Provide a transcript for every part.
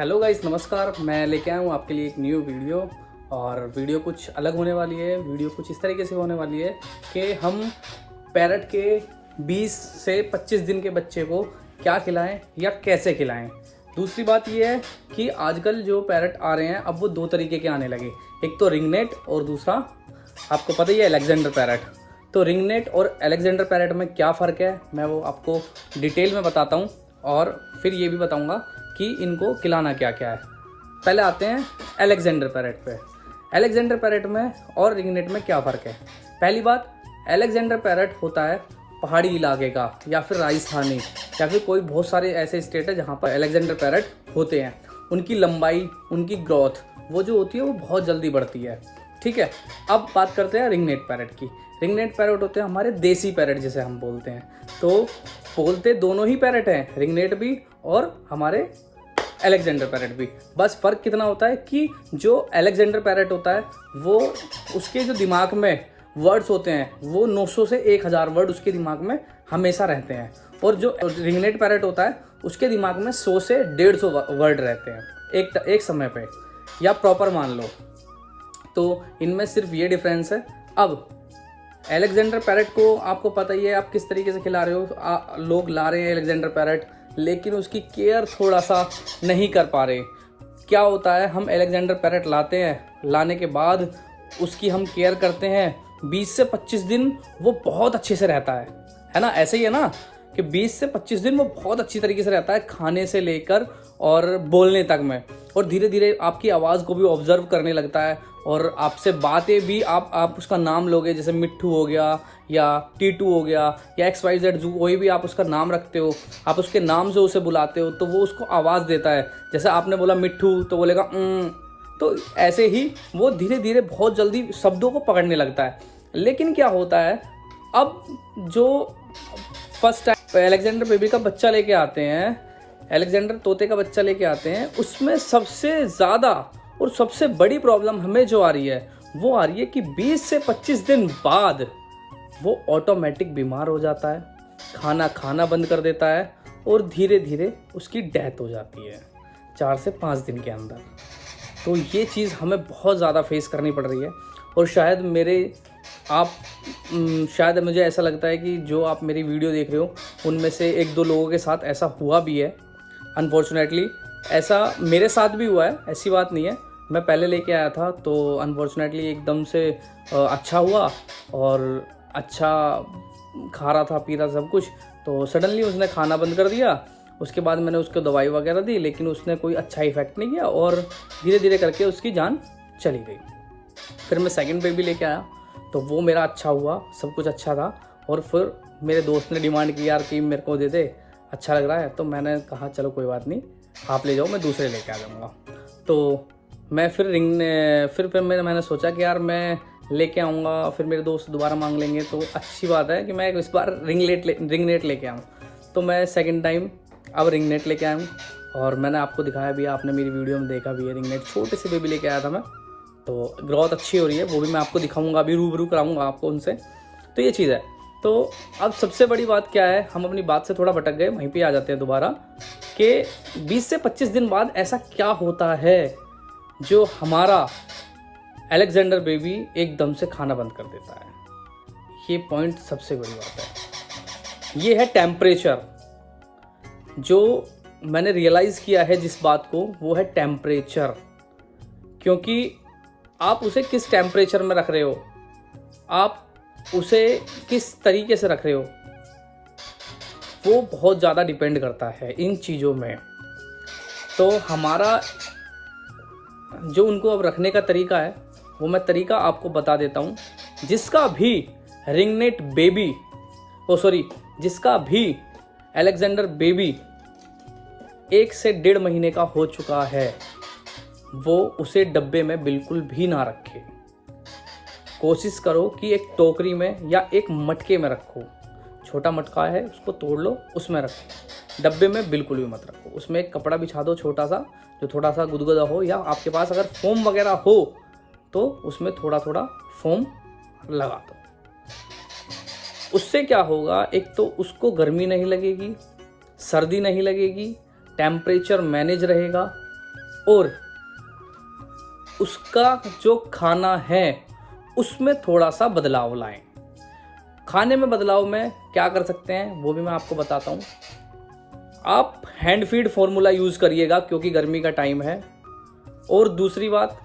Hello guys, नमस्कार। मैं लेके आया हूँ आपके लिए एक न्यू वीडियो। और वीडियो कुछ अलग होने वाली है। वीडियो कुछ इस तरीके से होने वाली है कि हम पैरट के 20 से 25 दिन के बच्चे को क्या खिलाएं या कैसे खिलाएं। दूसरी बात यह है कि आजकल जो पैरट आ रहे हैं अब वो दो तरीके के आने लगे। एक तो रिंगनेट और दूसरा आपको पता ही है अलेक्जेंडर पैरट। तो रिंगनेट और अलेक्जेंडर पैरट में क्या फ़र्क है मैं वो आपको डिटेल में बताता हूँ और फिर ये भी बताऊँगा कि इनको खिलाना क्या क्या है। पहले आते हैं अलेक्जेंडर पैरट पे। अलेक्जेंडर पैरट में और रिंगनेट में क्या फ़र्क है। पहली बात, अलेक्जेंडर पैरट होता है पहाड़ी इलाके का या फिर राजस्थानी या फिर कोई बहुत सारे ऐसे स्टेट है जहाँ पर अलेक्जेंडर पैरट होते हैं। उनकी लंबाई, उनकी ग्रोथ वो जो होती है वो बहुत जल्दी बढ़ती है। ठीक है, अब बात करते हैं रिंगनेट पैरट की। रिंगनेट पैरट होते हैं हमारे देसी पैरट जिसे हम बोलते हैं। तो बोलते दोनों ही पैरट हैं, रिंगनेट भी और हमारे अलेक्जेंडर पैरट भी। बस फ़र्क कितना होता है कि जो अलेक्जेंडर पैरट होता है वो उसके जो दिमाग में वर्ड्स होते हैं वो 900 से 1000 वर्ड उसके दिमाग में हमेशा रहते हैं। और जो रिंगनेट पैरट होता है उसके दिमाग में 100 से 150 वर्ड रहते हैं एक समय पे, या प्रॉपर मान लो। तो इनमें सिर्फ ये डिफरेंस है। अब अलेक्जेंडर पैरट को आपको पता ही है आप किस तरीके से खिला रहे हो। लोग ला रहे हैं अलेक्जेंडर पैरट लेकिन उसकी केयर थोड़ा सा नहीं कर पा रहे। क्या होता है, हम अलेक्जेंडर पैरट लाते हैं, लाने के बाद उसकी हम केयर करते हैं 20 से 25 दिन वो बहुत अच्छे से रहता है ना। ऐसे ही है ना कि 20 से 25 दिन वो बहुत अच्छी तरीके से रहता है, खाने से लेकर और बोलने तक में। और धीरे धीरे आपकी आवाज़ को भी ऑब्जर्व करने लगता है और आपसे बातें भी आप उसका नाम लोगे, जैसे मिट्ठू हो गया या टीटू हो गया या XYZ कोई भी आप उसका नाम रखते हो, आप उसके नाम से उसे बुलाते हो तो वो उसको आवाज़ देता है। जैसे आपने बोला मिट्ठू तो बोलेगा तो ऐसे ही वो धीरे धीरे बहुत जल्दी शब्दों को पकड़ने लगता है। लेकिन क्या होता है, अब जो फर्स्ट टाइम अलेक्जेंडर बेबी का बच्चा लेके आते हैं, अलेक्जेंडर तोते का बच्चा लेके आते हैं, उसमें सबसे ज़्यादा और सबसे बड़ी प्रॉब्लम हमें जो आ रही है वो आ रही है कि 20 से 25 दिन बाद वो ऑटोमेटिक बीमार हो जाता है, खाना बंद कर देता है और धीरे धीरे उसकी डेथ हो जाती है 4 से 5 दिन के अंदर। तो ये चीज़ हमें बहुत ज़्यादा फेस करनी पड़ रही है। और शायद मुझे ऐसा लगता है कि जो आप मेरी वीडियो देख रहे हो उनमें से 1-2 लोगों के साथ ऐसा हुआ भी है। अनफॉर्चुनेटली ऐसा मेरे साथ भी हुआ है, ऐसी बात नहीं है। मैं पहले लेके आया था तो अनफॉर्चुनेटली एकदम से अच्छा हुआ और अच्छा खा रहा था, पी रहा सब कुछ, तो सडनली उसने खाना बंद कर दिया। उसके बाद मैंने उसको दवाई वगैरह दी लेकिन उसने कोई अच्छा इफेक्ट नहीं किया और धीरे धीरे करके उसकी जान चली गई। फिर मैं सेकंड बेबी लेके आया तो वो मेरा अच्छा हुआ, सब कुछ अच्छा था। और फिर मेरे दोस्त ने डिमांड की, यार कि मेरे को दे दे, अच्छा लग रहा है। तो मैंने कहा चलो कोई बात नहीं, आप ले जाओ, मैं दूसरे लेके आ जाऊँगा। तो मैं फिर मैंने सोचा कि यार मैं लेके आऊँगा, फिर मेरे दोस्त दोबारा मांग लेंगे तो अच्छी बात है कि मैं इस बार रिंगनेट लेके आऊँ। तो मैं सेकंड टाइम अब रिंगनेट लेके आया हूँ और मैंने आपको दिखाया भी, आपने मेरी वीडियो में देखा भी है। रिंगनेट छोटे से बेबी लेके आया था मैं, तो ग्रोथ अच्छी हो रही है, वो भी मैं आपको दिखाऊंगा, अभी रूबरू कराऊंगा आपको उनसे। तो ये चीज़ है। तो अब सबसे बड़ी बात क्या है, हम अपनी बात से थोड़ा भटक गए, वहीं पे आ जाते हैं दोबारा कि 20 से 25 दिन बाद ऐसा क्या होता है जो हमारा अलेक्जेंडर बेबी एकदम से खाना बंद कर देता है। ये पॉइंट सबसे बड़ी बात है, ये है टेम्परेचर। जो मैंने रियलाइज़ किया है जिस बात को, वो है टेम्परेचर। क्योंकि आप उसे किस टेम्परेचर में रख रहे हो, आप उसे किस तरीके से रख रहे हो, वो बहुत ज़्यादा डिपेंड करता है इन चीज़ों में। तो हमारा जो उनको अब रखने का तरीका है वो मैं तरीका आपको बता देता हूँ। जिसका भी रिंगनेट बेबी जिसका भी अलेक्जेंडर बेबी 1 से 1.5 महीने का हो चुका है वो उसे डब्बे में बिल्कुल भी ना रखे। कोशिश करो कि एक टोकरी में या एक मटके में रखो। छोटा मटका है उसको तोड़ लो, उसमें रखो। डब्बे में बिल्कुल भी मत रखो। उसमें एक कपड़ा बिछा दो छोटा सा, जो थोड़ा सा गुदगुदा हो, या आपके पास अगर फोम वगैरह हो तो उसमें थोड़ा थोड़ा फोम लगा दो। उससे क्या होगा, एक तो उसको गर्मी नहीं लगेगी, सर्दी नहीं लगेगी, टेम्परेचर मैनेज रहेगा और उसका जो खाना है उसमें थोड़ा सा बदलाव लाएं। खाने में बदलाव में क्या कर सकते हैं वो भी मैं आपको बताता हूँ। आप हैंड फीड फॉर्मूला यूज़ करिएगा क्योंकि गर्मी का टाइम है। और दूसरी बात,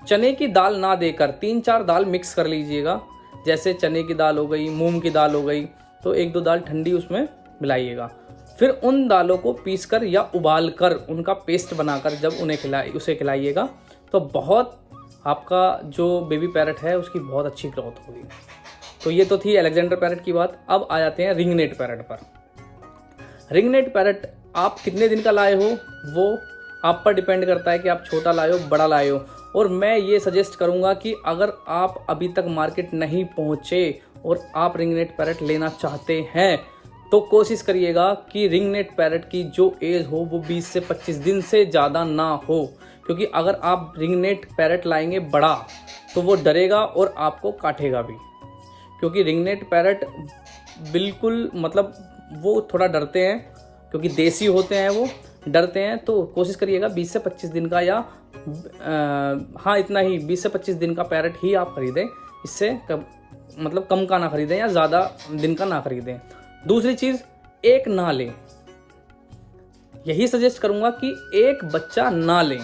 चने की दाल ना देकर 3-4 दाल मिक्स कर लीजिएगा। जैसे चने की दाल हो गई, मूंग की दाल हो गई, तो 1-2 दाल ठंडी उसमें मिलाइएगा। फिर उन दालों को पीसकर या उबाल कर उनका पेस्ट बनाकर जब उसे खिलाइएगा तो बहुत आपका जो बेबी पैरट है उसकी बहुत अच्छी ग्रोथ होगी। तो ये तो थी अलेक्जेंडर पैरट की बात। अब आ जाते हैं रिंगनेट पैरट पर। रिंगनेट पैरट आप कितने दिन का लाए हो वो आप पर डिपेंड करता है कि आप छोटा लाए हो बड़ा लाए हो। और मैं ये सजेस्ट करूँगा कि अगर आप अभी तक मार्केट नहीं पहुँचे और आप रिंगनेट पैरट लेना चाहते हैं तो कोशिश करिएगा कि रिंगनेट पैरट की जो एज हो वो 20 से 25 दिन से ज़्यादा ना हो। क्योंकि अगर आप रिंगनेट पैरट लाएंगे बड़ा तो वो डरेगा और आपको काटेगा भी। क्योंकि रिंगनेट पैरट बिल्कुल मतलब वो थोड़ा डरते हैं क्योंकि देसी होते हैं, वो डरते हैं। तो कोशिश करिएगा 20 से 25 दिन का या हाँ इतना ही 20 से 25 दिन का पैरट ही आप खरीदें। इससे कम का ना खरीदें या ज़्यादा दिन का ना खरीदें। दूसरी चीज़, एक ना लें। यही सजेस्ट करूँगा कि एक बच्चा ना लें,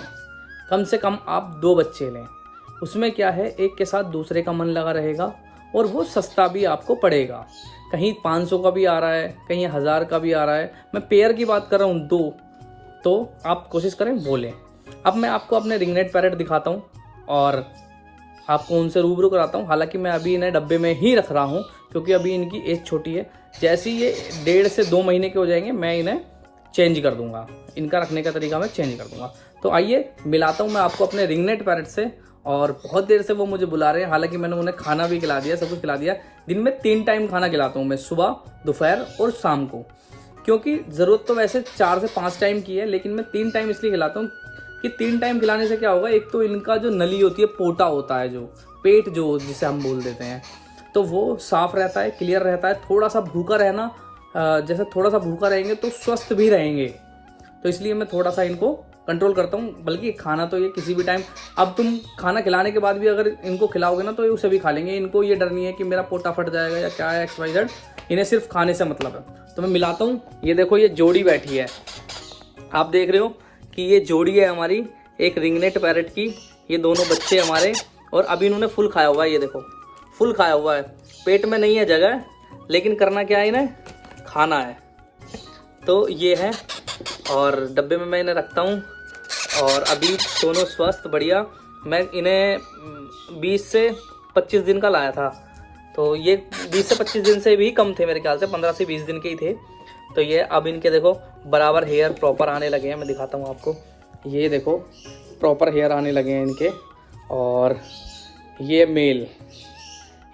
कम से कम आप 2 बच्चे लें। उसमें क्या है, एक के साथ दूसरे का मन लगा रहेगा और वो सस्ता भी आपको पड़ेगा। कहीं 500 का भी आ रहा है, कहीं 1000 का भी आ रहा है। मैं पेयर की बात कर रहा हूँ 2, तो आप कोशिश करें वो लें। अब मैं आपको अपने रिंगनेट पैरट दिखाता हूँ और आपको उनसे रूबरू कराता हूँ। हालांकि मैं अभी इन्हें डब्बे में ही रख रहा हूँ क्योंकि अभी इनकी एज छोटी है। जैसे ही ये 1.5 से 2 महीने के हो जाएंगे मैं इन्हें चेंज कर दूँगा, इनका रखने का तरीका मैं चेंज कर दूँगा। तो आइए मिलाता हूँ मैं आपको अपने रिंगनेट पैरट से। और बहुत देर से वो मुझे बुला रहे हैं, हालांकि मैंने उन्हें खाना भी खिला दिया, सब कुछ खिला दिया। दिन में 3 टाइम खाना खिलाता हूँ मैं, सुबह, दोपहर और शाम को। क्योंकि ज़रूरत तो वैसे 4 से 5 टाइम की है, लेकिन मैं 3 टाइम इसलिए खिलाता हूँ कि 3 टाइम खिलाने से क्या होगा, एक तो इनका जो नली होती है, पोटा होता है, जो पेट जो जिसे हम बोल देते हैं, तो वो साफ रहता है, क्लियर रहता है। थोड़ा सा भूखा रहना, जैसे थोड़ा सा भूखा रहेंगे तो स्वस्थ भी रहेंगे। तो इसलिए मैं थोड़ा सा इनको कंट्रोल करता हूँ। बल्कि खाना तो ये किसी भी टाइम, अब तुम खाना खिलाने के बाद भी अगर इनको खिलाओगे ना तो ये उसे भी खा लेंगे। इनको ये डर नहीं है कि मेरा पोटा फट जाएगा या क्या है XYZ। इन्हें सिर्फ खाने से मतलब है। तो मैं मिलाता हूँ। ये देखो, ये जोड़ी बैठी है, आप देख रहे हो कि ये जोड़ी है हमारी एक रिंगनेट पैरट की। ये दोनों बच्चे हमारे, और अभी इन्होंने फुल खाया हुआ है। ये देखो फुल खाया हुआ है, पेट में नहीं है जगह, लेकिन करना क्या है, इन्हें खाना है। तो ये है, और डब्बे में मैं इन्हें रखता हूँ। और अभी दोनों स्वस्थ बढ़िया। मैं इन्हें 20 से 25 दिन का लाया था, तो ये 20 से 25 दिन से भी कम थे मेरे ख्याल से, 15 से 20 दिन के ही थे। तो ये अब इनके देखो बराबर हेयर प्रॉपर आने लगे हैं। मैं दिखाता हूँ आपको, ये देखो प्रॉपर हेयर आने लगे हैं इनके। और ये मेल,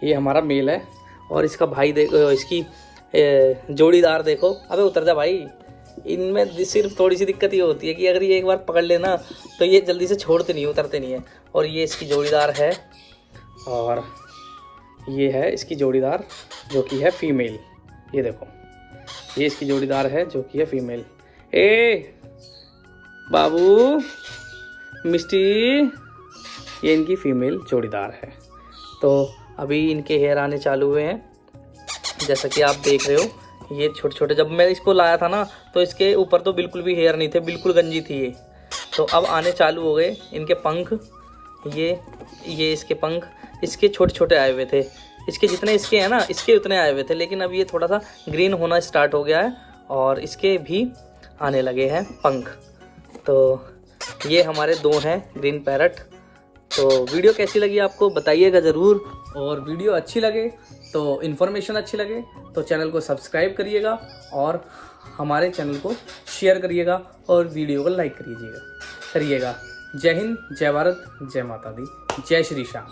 ये हमारा मेल है। और इसका भाई देखो, इसकी जोड़ीदार देखो। अबे उतर जा भाई। इनमें सिर्फ थोड़ी सी दिक्कत ये होती है कि अगर ये एक बार पकड़ लेना तो ये जल्दी से छोड़ते नहीं, उतरते नहीं है। और ये इसकी जोड़ीदार है, और ये है इसकी जोड़ीदार जो कि है फीमेल। ये देखो, ये इसकी जोड़ीदार है जो कि है फीमेल। ए बाबू, मिस्टी, ये इनकी फीमेल जोड़ीदार है। तो अभी इनके हेयर आने चालू हुए हैं, जैसा कि आप देख रहे हो। ये छोटे छोटे, जब मैं इसको लाया था ना तो इसके ऊपर तो बिल्कुल भी हेयर नहीं थे, बिल्कुल गंजी थी ये। तो अब आने चालू हो गए इनके पंख। ये इसके पंख, इसके छोटे छोटे आए हुए थे। इसके जितने इसके हैं ना, इसके उतने आए हुए थे, लेकिन अब ये थोड़ा सा ग्रीन होना स्टार्ट हो गया है और इसके भी आने लगे हैं पंख। तो ये हमारे 2 हैं ग्रीन पैरट। तो वीडियो कैसी लगी आपको बताइएगा ज़रूर। और वीडियो अच्छी लगे तो इन्फॉर्मेशन अच्छी लगे तो चैनल को सब्सक्राइब करिएगा और हमारे चैनल को शेयर करिएगा और वीडियो को लाइक करिएगा। जय हिंद, जय भारत, जय माता दी, जय श्री श्याम।